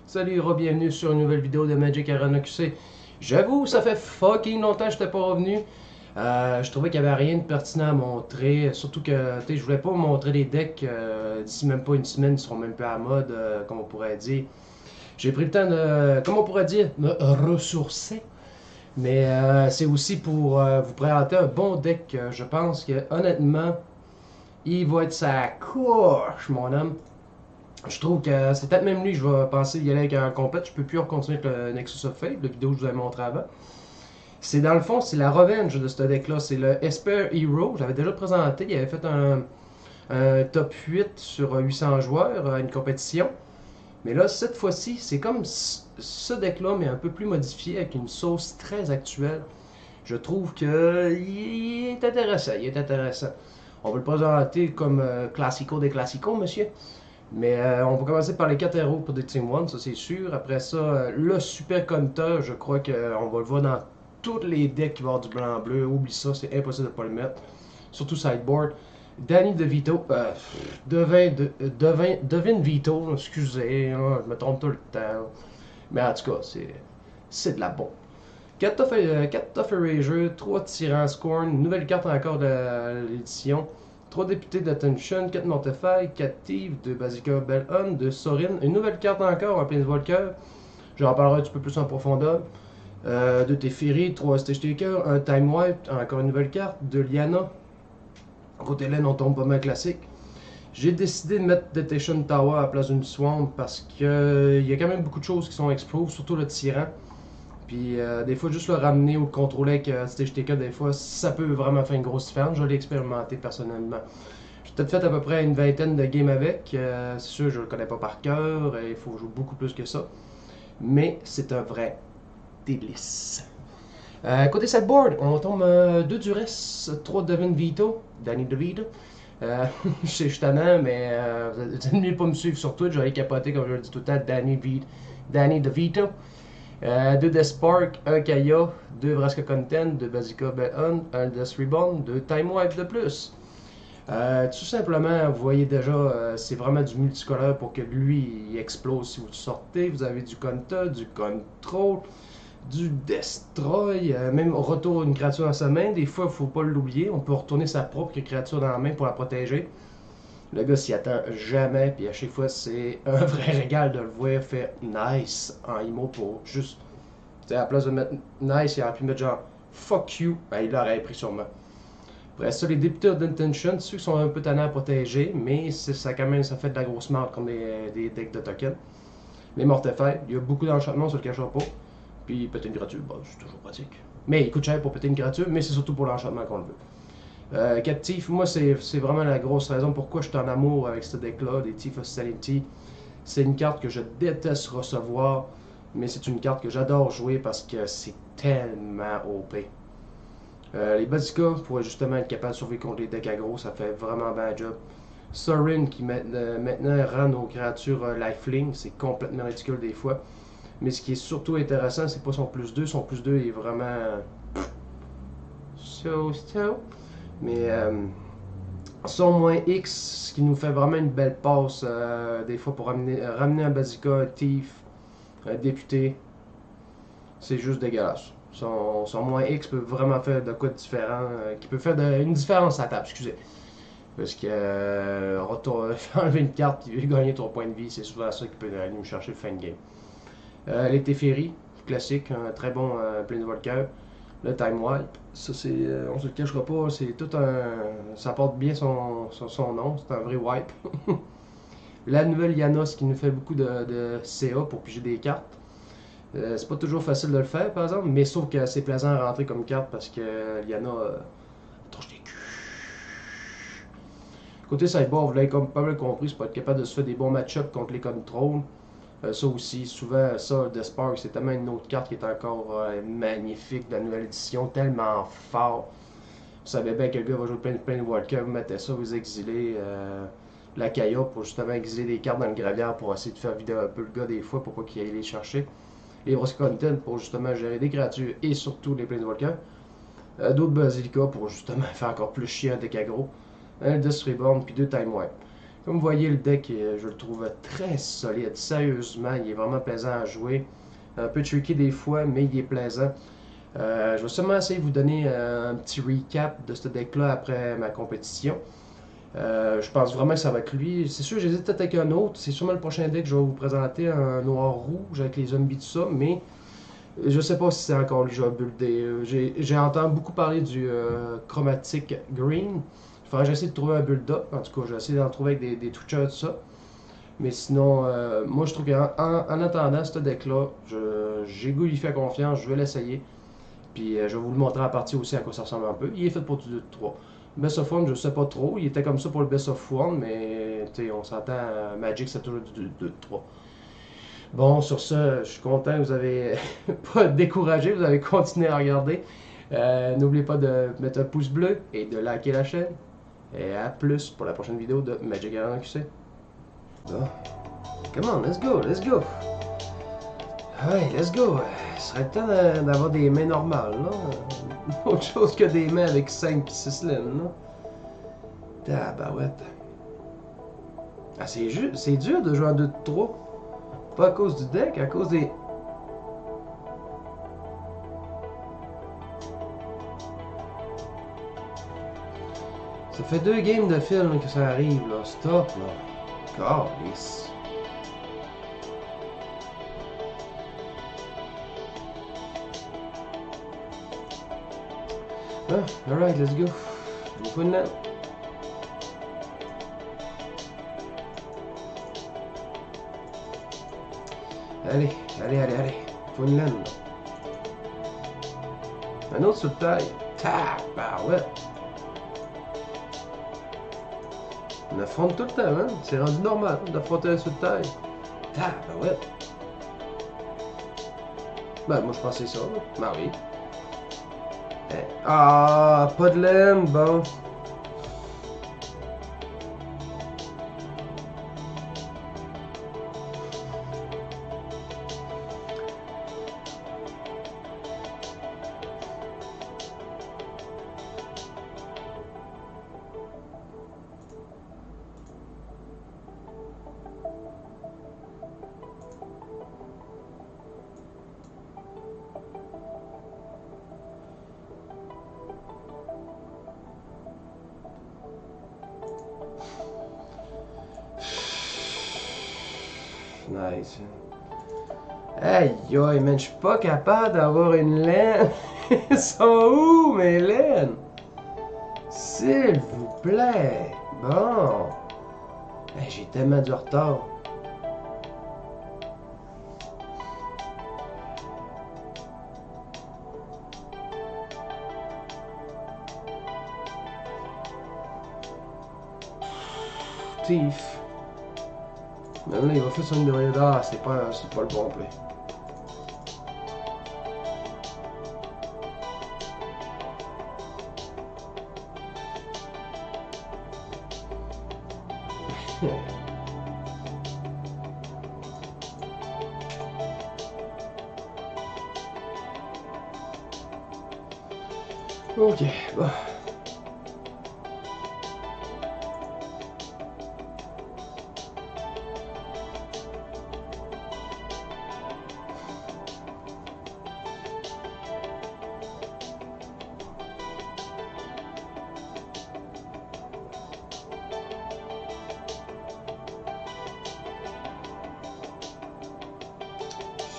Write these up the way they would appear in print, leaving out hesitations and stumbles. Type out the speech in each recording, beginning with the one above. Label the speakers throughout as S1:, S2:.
S1: Salut, bienvenue sur une nouvelle vidéo de Magic Arena QC. J'avoue, ça fait fucking longtemps que j'étais pas revenu. Je trouvais qu'il y avait rien de pertinent à montrer. Surtout que, tu sais, je voulais pas vous montrer les decks d'ici même pas une semaine, ils seront même pas à la mode, comme on pourrait dire. J'ai pris le temps de, comme on pourrait dire, me ressourcer. Mais c'est aussi pour vous présenter un bon deck. Je pense que, honnêtement, il va être sa couche, mon homme. Je trouve que c'est peut-être même lui que je vais penser y aller avec un complète. Je peux plus continuer avec le Nexus of Fate, la vidéo que je vous avais montré avant. C'est dans le fond, c'est la revenge de ce deck-là. C'est le Esper Hero. J'avais déjà présenté. Il avait fait un top 8 sur 800 joueurs à une compétition. Mais là, cette fois-ci, c'est comme ce deck-là, mais un peu plus modifié avec une sauce très actuelle. Je trouve que il est intéressant. Il est intéressant. On va le présenter comme classico des classicos, monsieur. Mais on va commencer par les 4 héros pour des Team 1, ça c'est sûr. Après ça, le Super Counter, je crois qu'on va le voir dans tous les decks qui vont avoir du blanc-bleu. Oublie ça, c'est impossible de ne pas le mettre. Surtout sideboard. Danny DeVito, Devin Vito, excusez, hein, je me trompe tout le temps. Mais en tout cas, c'est de la bombe. 4 Tough Erasure, 3 Tyrant Scorn, une nouvelle carte encore de l'édition. 3 députés d'Attention, 4 Mortify, 4 Thieves, 2 Basilica Bellhun, 2 Sorin, une nouvelle carte encore, un Planeswalker. J'en parlerai un petit peu plus en profondeur. 2 Teferi, 3 Stage Taker, un Time Wipe, encore une nouvelle carte, 2 Liana. Côté laine, on tombe pas mal classique. J'ai décidé de mettre Detection Tower à la place d'une Swamp parce que il y a quand même beaucoup de choses qui sont exploses, surtout le Tyran. Puis des fois, juste le ramener ou le contrôler avec Stage Taker, des fois, ça peut vraiment faire une grosse différence. Je l'ai expérimenté personnellement. J'ai peut-être fait à peu près une vingtaine de games avec. C'est sûr, je le connais pas par cœur. Il faut jouer beaucoup plus que ça. Mais c'est un vrai délice. Côté sideboard, on tombe 2 Duress, 3 Devin Vito, Danny DeVito. Je sais, je suis tannant, mais vous allez mieux pas me suivre sur Twitch. J'aurais capoté, comme je le dis tout le temps, Danny DeVito. 2 Death Spark, 1 Kaya, 2 Vraska Content, 2 Basilica Bellhun, 1 Death Reborn, 2 Time Wipe de plus. Tout simplement, vous voyez déjà, c'est vraiment du multicolore pour que lui il explose si vous sortez. Vous avez du Conta, du Control, du Destroy, même retour une créature dans sa main. Des fois, il ne faut pas l'oublier, on peut retourner sa propre créature dans la main pour la protéger. Le gars s'y attend jamais, puis à chaque fois, c'est un vrai régal de le voir faire nice en IMO pour juste. Tu sais, à la place de mettre nice, il aurait pu mettre genre fuck you, ben il l'aurait pris sûrement. Après ça, les députés d'intention, ceux qui sont un peu tannants à protéger, mais ça quand même, ça fait de la grosse marque comme des decks de tokens. Les mortifères, il y a beaucoup d'enchantements, sur le cachera pas. Puis péter une créature, bon, c'est toujours pratique. Mais il coûte cher pour péter une créature, mais c'est surtout pour l'enchantement qu'on le veut. Captif, moi, c'est vraiment la grosse raison pourquoi je suis en amour avec ce deck-là, des Thief of Sanity. C'est une carte que je déteste recevoir, mais c'est une carte que j'adore jouer parce que c'est tellement OP. Les Basilica, pour justement être capable de survivre contre les decks aggro, ça fait vraiment un bon job. Sorin, qui maintenant rend nos créatures lifelink, c'est complètement ridicule des fois. Mais ce qui est surtout intéressant, c'est pas son plus 2, son plus 2 est vraiment. So. Mais son moins X, ce qui nous fait vraiment une belle passe, des fois pour ramener un Basilica, un Thief, un député, c'est juste dégueulasse. Son moins X peut vraiment faire de quoi de différent, qui peut faire une différence à la table, excusez. Parce que enlever une carte qui veut gagner 3 points de vie, c'est souvent ça qui peut aller nous chercher le fin de game. Les Teferi, classique, un très bon Planeswalker. Le Time Wipe, ça c'est, on se le cachera pas, c'est tout un, ça porte bien son nom, c'est un vrai wipe. La nouvelle Yana, ce qui nous fait beaucoup de CA pour piger des cartes. C'est pas toujours facile de le faire par exemple, mais sauf que c'est plaisant à rentrer comme carte parce que Yana touche des culs. Côté sideboard, vous l'avez comme pas mal compris, c'est pas être capable de se faire des bons match-ups contre les contrôles. Ça aussi, souvent, ça, The Spark, c'est tellement une autre carte qui est encore magnifique de la nouvelle édition, tellement fort. Vous savez bien que le gars va jouer plein de Walker, vous mettez ça, vous exilez la Kaya pour justement exiler des cartes dans le gravière pour essayer de faire vider un peu le gars des fois pour pas qu'il aille les chercher. Les Rose Content pour justement gérer des créatures et surtout les Planeswalkers. D'autres Basilica pour justement faire encore plus chier un deck aggro. Un Death Reborn puis 2 Time Wipe. Comme vous voyez, le deck, je le trouve très solide. Sérieusement, il est vraiment plaisant à jouer. Un peu tricky des fois, mais il est plaisant. Je vais seulement essayer de vous donner un petit recap de ce deck-là après ma compétition. Je pense vraiment que ça va être lui. C'est sûr, j'hésite peut-être avec un autre. C'est sûrement le prochain deck que je vais vous présenter, un noir-rouge avec les zombies, tout ça. Mais je sais pas si c'est encore lui que je vais builder. J'ai entendu beaucoup parler du chromatic green. Il faudrait que j'essaie de trouver un build-up. En tout cas, j'ai essayé d'en trouver avec des twitchers, tout ça. Mais sinon, moi je trouve qu'en attendant ce deck-là, j'ai goût d'y faire confiance, je vais l'essayer. Puis je vais vous le montrer en partie aussi à quoi ça ressemble un peu. Il est fait pour du 2-3. Best of One, je sais pas trop. Il était comme ça pour le Best of One, mais on s'entend, Magic c'est toujours du 2-3. Bon, sur ce, je suis content que vous avez pas découragé, vous avez continué à regarder. N'oubliez pas de mettre un pouce bleu et de liker la chaîne. Et à plus pour la prochaine vidéo de Magic Arena QC. Bon. Come on, let's go, let's go. Ouais, let's go. Il serait temps d'avoir des mains normales, là. Autre chose que des mains avec 5 et 6 lignes, là. Tabarouette. Ah, c'est dur de jouer en 2-3. Pas à cause du deck, à cause des... Ça fait 2 games de film que ça arrive, là. Stop, là. Calice. Ah, alright, let's go. On faut une laine. Allez, allez, allez, allez. Faut une laine, là. Un autre sur taille. Tabarouette. On affronte tout le temps, hein. C'est rendu normal d'affronter un sous de taille. Tabarouette. Ben, moi, je pensais ça, là. Ben oui. Ah, pas de laine, bon. Nice. Aïe aïe, man, je suis pas capable d'avoir une laine. Ils sont où mes laines? S'il vous plaît. Bon. Hey, j'ai tellement du retard. Thief. Même là, il va faire son numéro d'art. C'est pas le bon play. Ok, bon.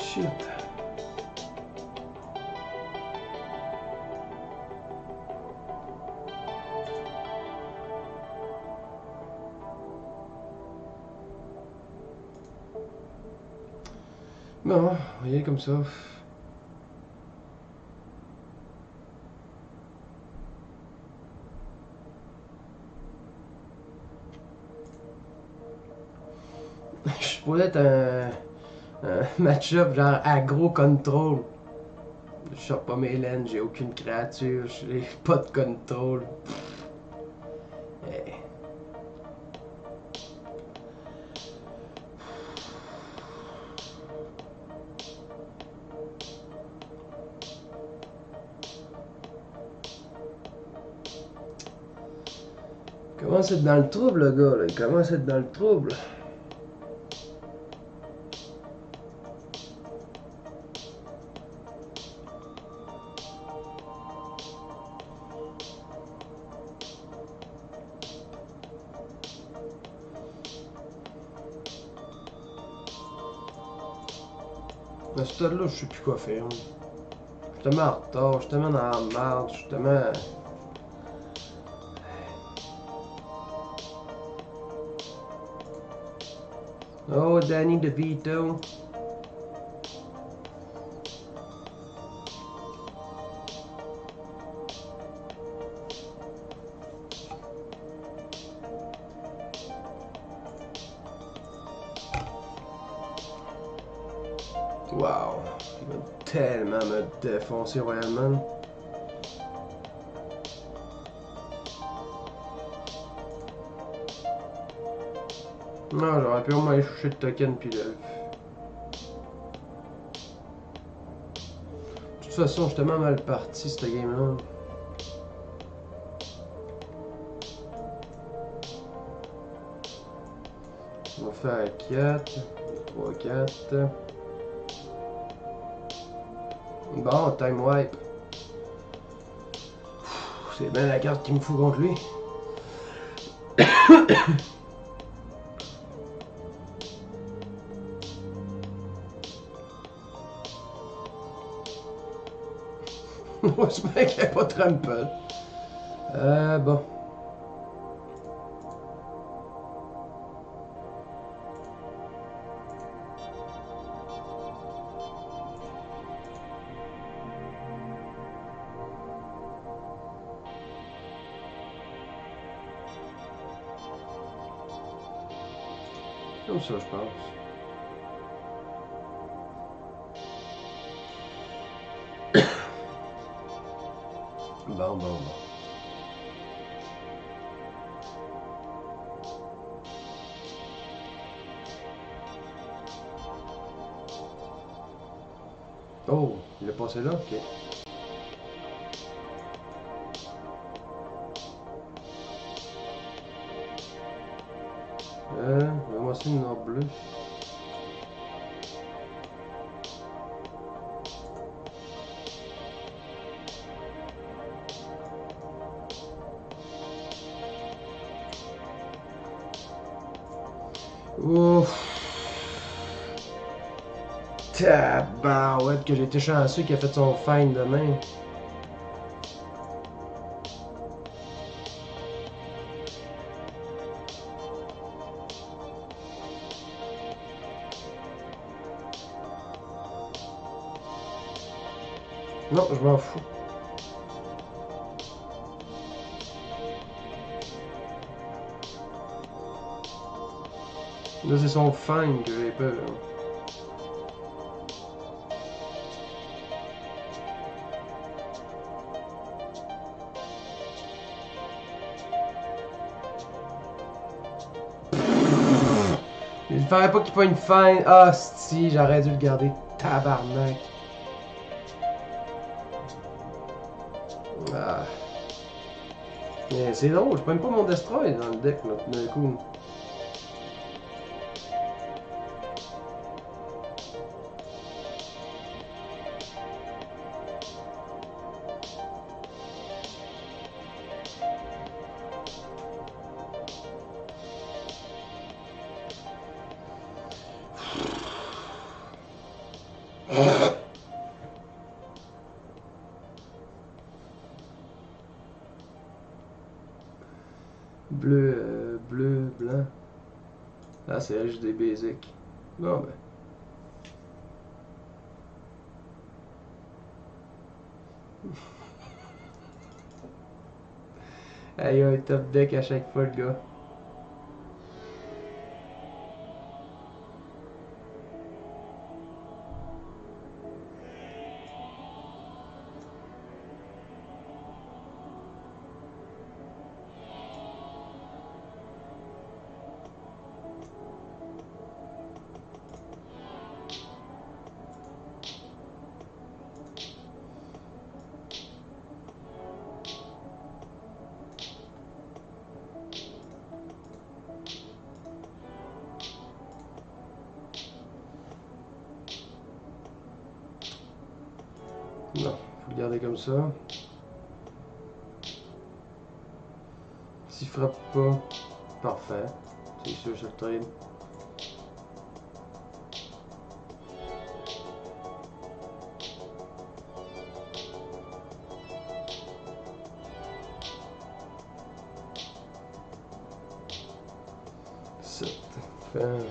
S1: Shit. Bon, on va y aller comme ça. Je pourrais être un match-up genre aggro control. Je sors pas mes laines, j'ai aucune créature, j'ai pas de contrôle. Hey. commence à être dans le trouble, le gars, là. Il commence à être dans le trouble. À ce stade-là, je sais plus quoi faire. Je suis tellement en retard, je suis tellement dans la merde, je suis tellement... Oh, Danny DeVito. Wow. Il va tellement me défoncer royalement. Non, j'aurais pu au moins aller chercher le token puis le... De toute façon, je suis tellement mal parti cette game-là. On va faire 4, 3, 4. Bon, time wipe. C'est bien la carte qu'il me fout contre lui. J'espère qu'il n'y a pas Trample. Bon. Comme ça, je pense. Bon. Oh, il est passé là? Ok. Moi aussi une ordre bleue. Ouf. Tabarouette que j'ai été chanceux qu'il a fait son find demain. Non, je m'en fous. Là, c'est son find que j'ai peur. Il fallait pas qu'il pogne find. Ah, si, j'aurais dû le garder. Tabarnak. Ah. Mais c'est drôle, je pogne pas mon destroy dans le deck, là, d'un coup. Bleu, blanc. Ah, c'est juste des basics. Bon, ben. Aïe, un top deck à chaque fois, le gars. Non, faut le garder comme ça. S'il frappe pas, parfait. C'est sûr, je le trade. Fait...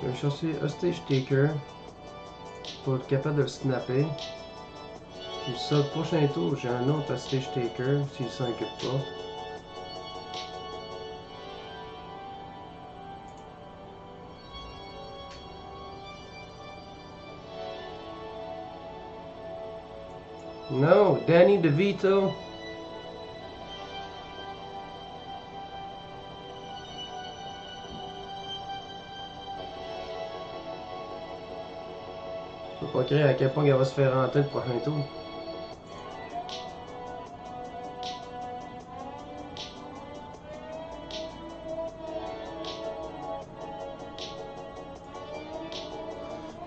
S1: Je vais chercher Hostage Taker pour être capable de le snapper. Puis ça, le prochain tour, j'ai un autre Hostage Taker s'il s'en occupe pas. No, Danny DeVito. Je peux pas créer à quel point elle va se faire rentrer le prochain tour.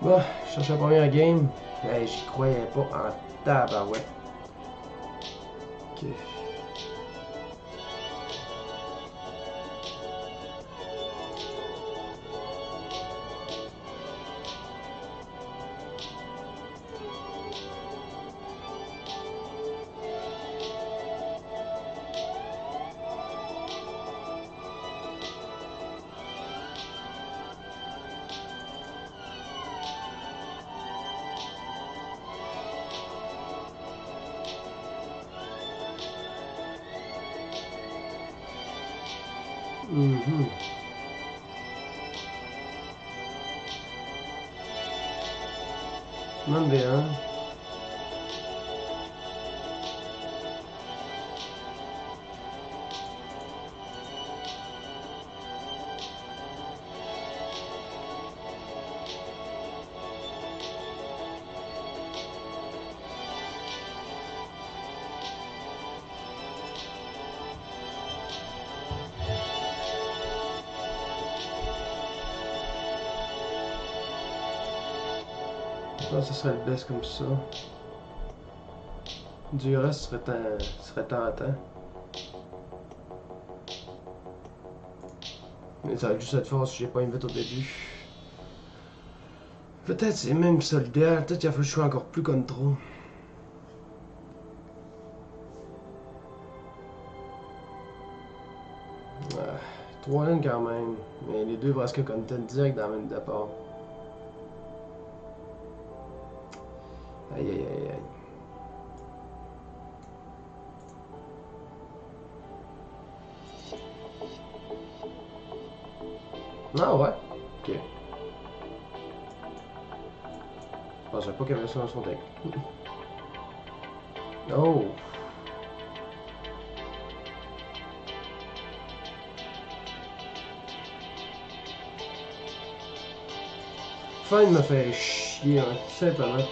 S1: Bon, je cherche la première game. Hey, j'y croyais pas en tabarouette. Ok. Mhm. Même bien. Je pense que ce serait le best comme ça. Du reste serait tentant. Mais ça va juste être fort si j'ai pas une vite au début. Peut-être c'est même solidaire, peut-être qu'il a fallu jouer encore plus contrôle. Ah, 3 lignes quand même. Mais les deux presque content direct dans le même départ. Aïe aïe aïe aïe. Ah ouais? Ok. Je pensais pas qu'il y avait ça dans son deck. Oh! Fin me fait chier, hein, tout simplement.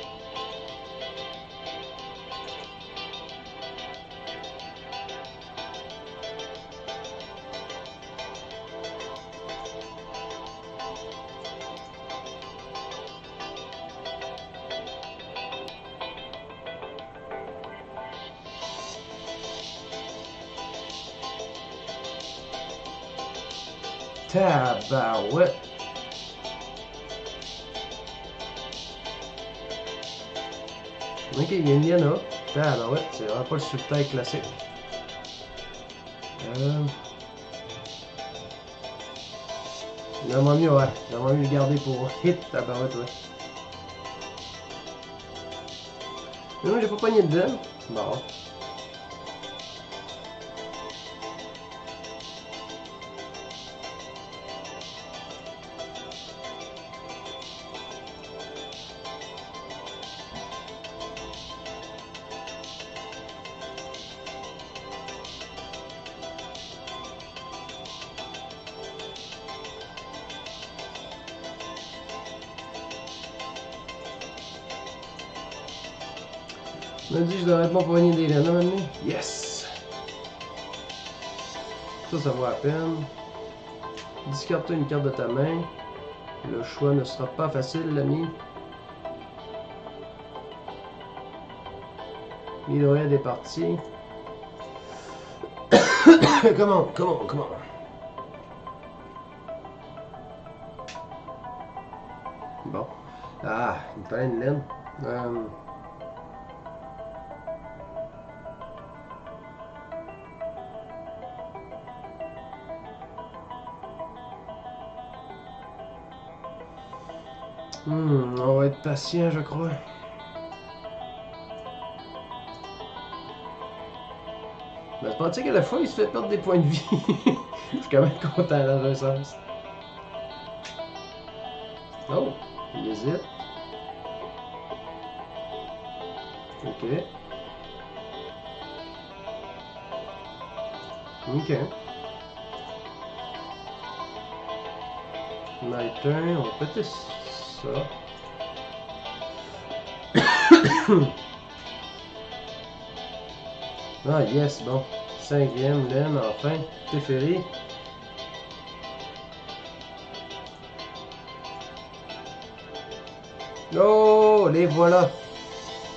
S1: Tabarouette! Ok, il y a Indiana. Tabarouette, c'est vraiment pas le subtail classique. J'aimerais mieux, ouais. J'aimerais mieux le garder pour hit, tabarouette, ouais. Mais moi, j'ai pas pogné dedans. Bon. On m'a dit que je devrais être bon pour gagner des laines à un moment donné. Yes! Ça vaut la peine. Discarte-toi une carte de ta main. Le choix ne sera pas facile, l'ami. L'hydroïde est parti. Comment? Bon. Ah, il me fallait une laine. On va être patient, je crois. Mais penses-tu qu'à la fois, il se fait perdre des points de vie? Je suis quand même content dans un sens. Oh, il hésite. Ok. Ok. My turn, on va péter ça. Ah yes, bon. 5e laine, enfin. Teferi. Oh, les voilà.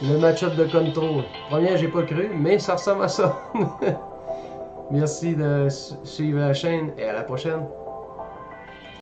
S1: Le match-up de contrôle. Première, j'ai pas cru, mais ça ressemble à ça. Merci de suivre la chaîne et à la prochaine.